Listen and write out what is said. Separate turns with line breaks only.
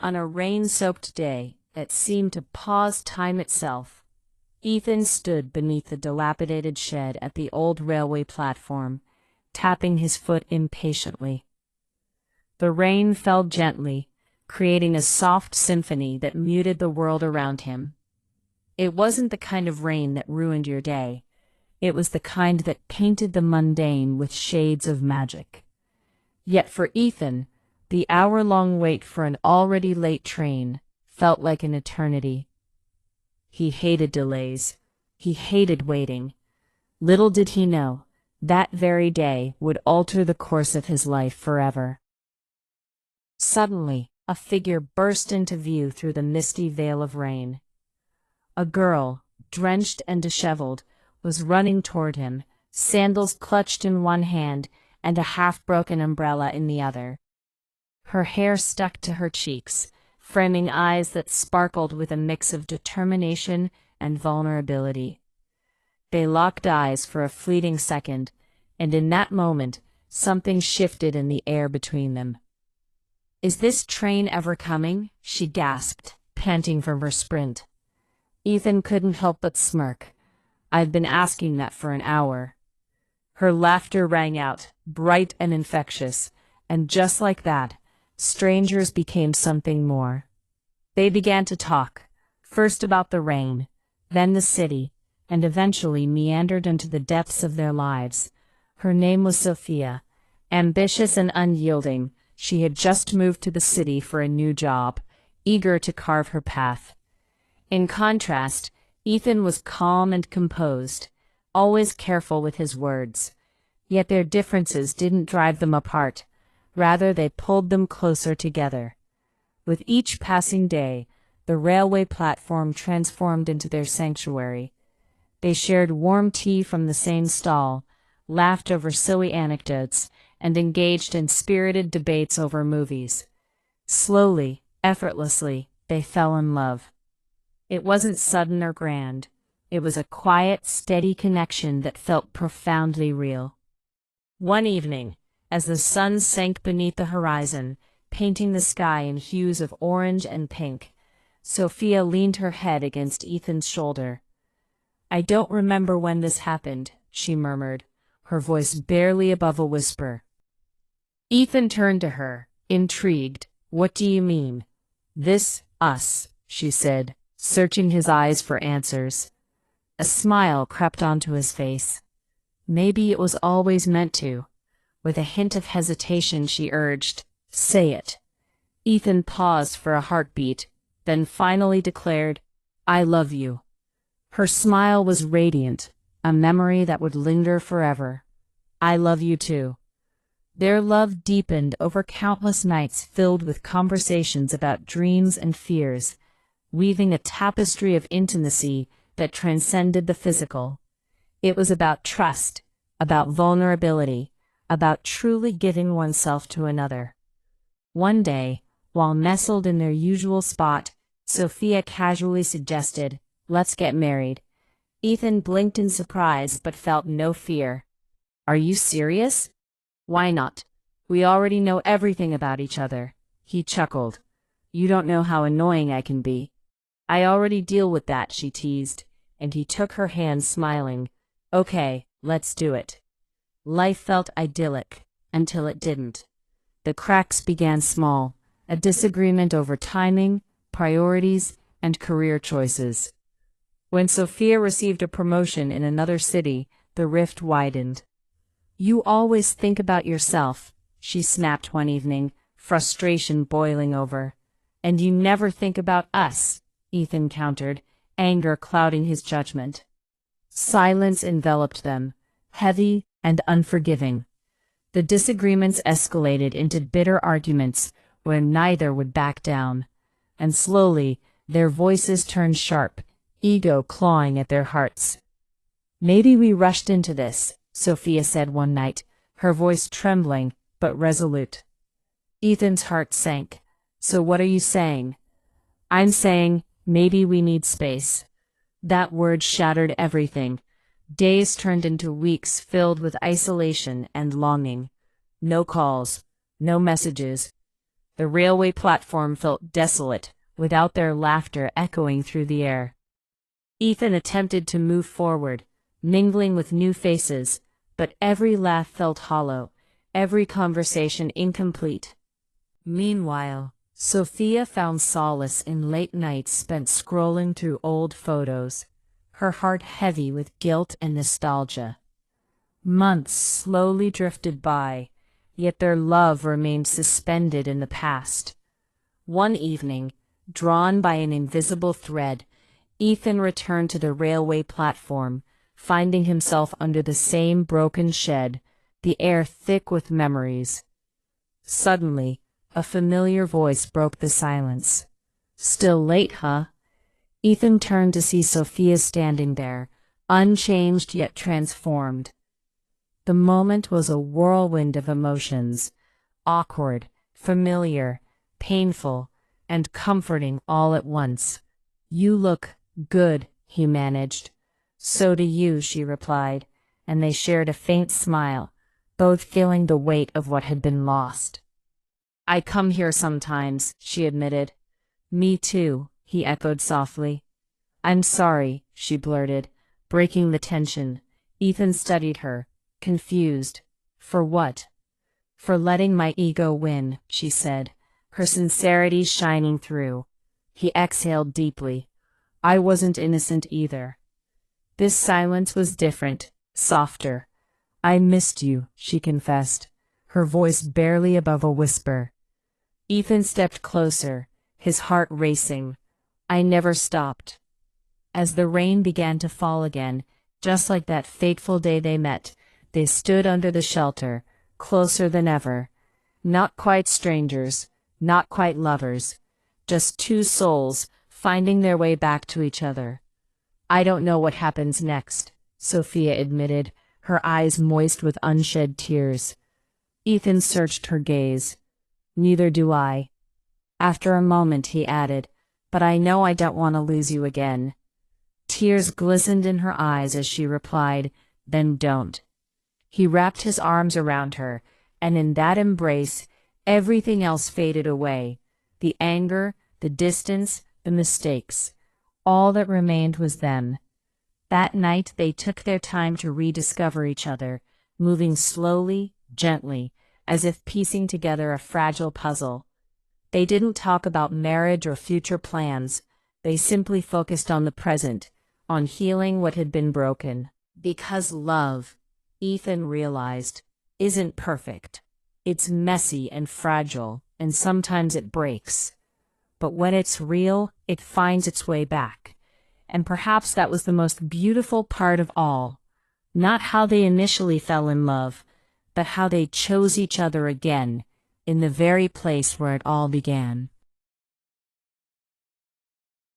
On a rain-soaked day that seemed to pause time itself, Ethan stood beneath the dilapidated shed at the old railway platform, tapping his foot impatiently. The rain fell gently, creating a soft symphony that muted the world around him. It wasn't the kind of rain that ruined your day. It was the kind that painted the mundane with shades of magic. Yet for Ethan, the hour-long wait for an already late train felt like an eternity. He hated delays. He hated waiting. Little did he know, that very day would alter the course of his life forever. Suddenly, a figure burst into view through the misty veil of rain. A girl, drenched and disheveled, was running toward him, sandals clutched in one hand and a half-broken umbrella in the other. Her hair stuck to her cheeks, framing eyes that sparkled with a mix of determination and vulnerability. They locked eyes for a fleeting second, and in that moment, something shifted in the air between them. "Is this train ever coming?" she gasped, panting from her sprint. Ethan couldn't help but smirk. "I've been asking that for an hour." Her laughter rang out, bright and infectious, and just like that, strangers became something more. They began to talk, first about the rain, then the city, and eventually meandered into the depths of their lives. Her name was Sophia. Ambitious and unyielding, she had just moved to the city for a new job, eager to carve her path. In contrast, Ethan was calm and composed, always careful with his words. Yet their differences didn't drive them apart. Rather, they pulled them closer together. With each passing day, the railway platform transformed into their sanctuary. They shared warm tea from the same stall, laughed over silly anecdotes, and engaged in spirited debates over movies. Slowly, effortlessly, they fell in love. It wasn't sudden or grand. It was a quiet, steady connection that felt profoundly real. One evening, as the sun sank beneath the horizon, painting the sky in hues of orange and pink, Sophia leaned her head against Ethan's shoulder. "I don't remember when this happened," she murmured, her voice barely above a whisper. Ethan turned to her, intrigued. "What do you mean?" Us," she said, searching his eyes for answers. A smile crept onto his face. "Maybe it was always meant to." With a hint of hesitation, she urged, "Say it." Ethan paused for a heartbeat, then finally declared, "I love you." Her smile was radiant, a memory that would linger forever. "I love you too." Their love deepened over countless nights filled with conversations about dreams and fears, weaving a tapestry of intimacy that transcended the physical. It was about trust, about vulnerability, about truly giving oneself to another. One day, while nestled in their usual spot, Sophia casually suggested, "Let's get married." Ethan blinked in surprise but felt no fear. "Are you serious?" "Why not? We already know everything about each other." He chuckled. "You don't know how annoying I can be." "I already deal with that," she teased, and he took her hand, smiling. "Okay, let's do it." Life felt idyllic, until it didn't. The cracks began small, a disagreement over timing, priorities, and career choices. When Sophia received a promotion in another city, the rift widened. "You always think about yourself," she snapped one evening, frustration boiling over. "And you never think about us," Ethan countered, anger clouding his judgment. Silence enveloped them, heavy and unforgiving. The disagreements escalated into bitter arguments where neither would back down, and slowly their voices turned sharp, ego clawing at their hearts. "Maybe we rushed into this," Sophia said one night, her voice trembling but resolute. Ethan's heart sank. "So what are you saying?" "I'm saying, maybe we need space." That word shattered everything. Days turned into weeks filled with isolation and longing. No calls, no messages. The railway platform felt desolate, without their laughter echoing through the air. Ethan attempted to move forward, mingling with new faces, but every laugh felt hollow, every conversation incomplete. Meanwhile, Sophia found solace in late nights spent scrolling through old photos, her heart heavy with guilt and nostalgia. Months slowly drifted by, yet their love remained suspended in the past. One evening, drawn by an invisible thread, Ethan returned to the railway platform, finding himself under the same broken shed, the air thick with memories. Suddenly, a familiar voice broke the silence. "Still late, huh?" Ethan turned to see Sophia standing there, unchanged yet transformed. The moment was a whirlwind of emotions, awkward, familiar, painful, and comforting all at once. "You look good," he managed. "So do you," she replied, and they shared a faint smile, both feeling the weight of what had been lost. "I come here sometimes," she admitted. "Me too," he echoed softly. "I'm sorry," she blurted, breaking the tension. Ethan studied her, confused. "For what?" "For letting my ego win," she said, her sincerity shining through. He exhaled deeply. "I wasn't innocent either." This silence was different, softer. "I missed you," she confessed, her voice barely above a whisper. Ethan stepped closer, his heart racing. "I never stopped." As the rain began to fall again, just like that fateful day they met, they stood under the shelter, closer than ever. Not quite strangers, not quite lovers, just two souls finding their way back to each other. "I don't know what happens next," Sophia admitted, her eyes moist with unshed tears. Ethan searched her gaze. "Neither do I." After a moment he added, "But I know I don't want to lose you again." Tears glistened in her eyes as she replied, "Then don't." He wrapped his arms around her, and in that embrace, everything else faded away. The anger, the distance, the mistakes. All that remained was them. That night they took their time to rediscover each other, moving slowly, gently, as if piecing together a fragile puzzle. They didn't talk about marriage or future plans. They simply focused on the present, on healing what had been broken. Because love, Ethan realized, isn't perfect. It's messy and fragile, and sometimes it breaks. But when it's real, it finds its way back. And perhaps that was the most beautiful part of all. Not how they initially fell in love, but how they chose each other again, in the very place where it all began.